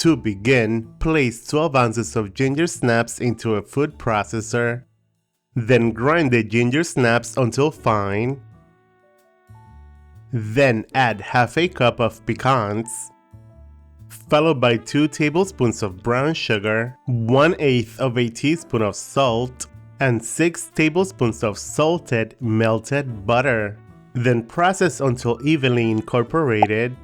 To begin, place 12 ounces of ginger snaps into a food processor. Then grind the ginger snaps until fine. Then add half a cup of pecans, followed by 2 tablespoons of brown sugar, 1/8 of a teaspoon of salt, and 6 tablespoons of salted melted butter. Then process until evenly incorporated.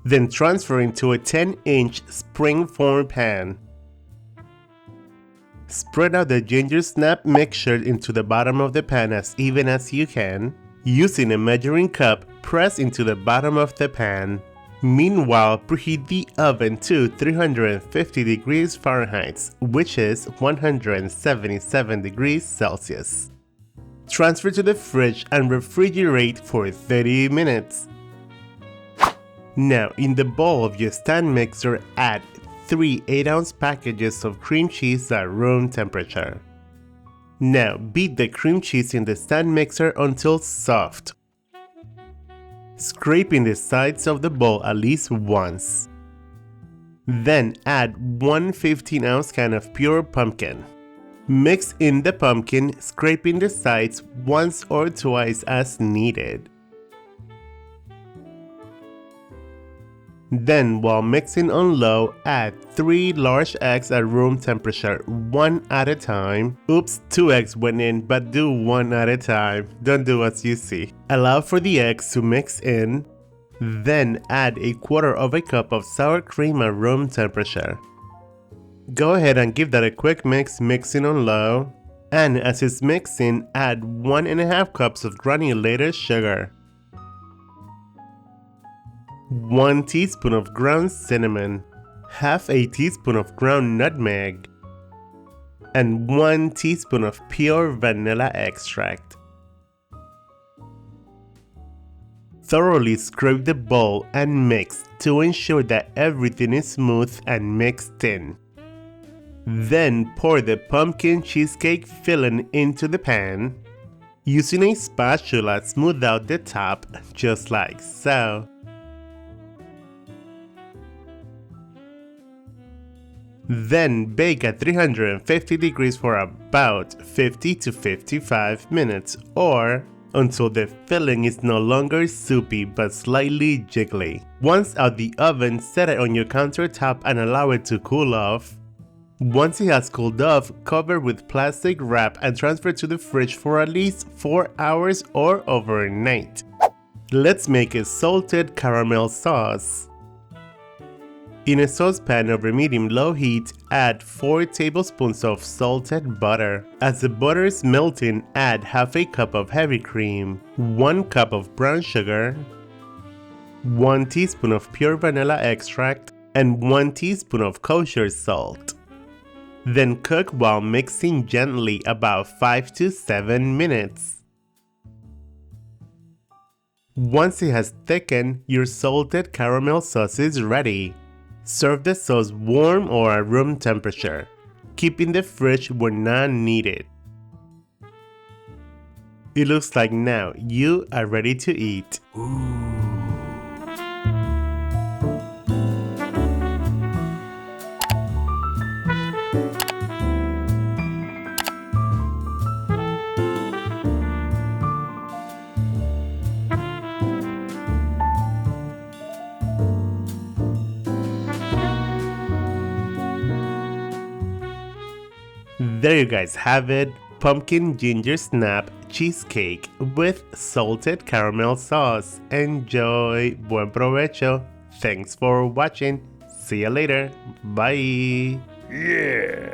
Then transfer into a 10-inch spring-form pan. Spread out the ginger snap mixture into the bottom of the pan as even as you can. Using a measuring cup, press into the bottom of the pan. Meanwhile, preheat the oven to 350 degrees Fahrenheit, which is 177 degrees Celsius. Transfer to the fridge and refrigerate for 30 minutes. Now, in the bowl of your stand mixer, add 3 8-ounce packages of cream cheese at room temperature. Now, beat the cream cheese in the stand mixer until soft, scraping the sides of the bowl at least once. Then add 1 15-ounce can of pure pumpkin. Mix in the pumpkin, scraping the sides once or twice as needed. Then, while mixing on low, add 3 large eggs at room temperature, 1 at a time. Oops, 2 eggs went in, but do 1 at a time. Don't do as you see. Allow for the eggs to mix in. Then add 1/4 cup of sour cream at room temperature. Go ahead and give that a quick mix, mixing on low. And as it's mixing, add 1½ cups of granulated sugar, 1 teaspoon of ground cinnamon, half a teaspoon of ground nutmeg, and 1 teaspoon of pure vanilla extract. Thoroughly scrape the bowl and mix to ensure that everything is smooth and mixed in. Then pour the pumpkin cheesecake filling into the pan. Using a spatula, smooth out the top just like so. Then bake at 350 degrees for about 50 to 55 minutes, or until the filling is no longer soupy but slightly jiggly. Once out the oven, set it on your countertop and allow it to cool off. Once it has cooled off, cover with plastic wrap and transfer to the fridge for at least 4 hours or overnight. Let's make a salted caramel sauce. In a saucepan over medium-low heat, add 4 tablespoons of salted butter. As the butter is melting, add half a cup of heavy cream, 1 cup of brown sugar, 1 teaspoon of pure vanilla extract, and 1 teaspoon of kosher salt. Then cook while mixing gently about 5 to 7 minutes. Once it has thickened, your salted caramel sauce is ready. Serve the sauce warm or at room temperature. Keep in the fridge when not needed. It looks like now you are ready to eat. There you guys have it, pumpkin ginger snap cheesecake with salted caramel sauce. Enjoy, buen provecho. Thanks for watching. See you later. Bye. Yeah.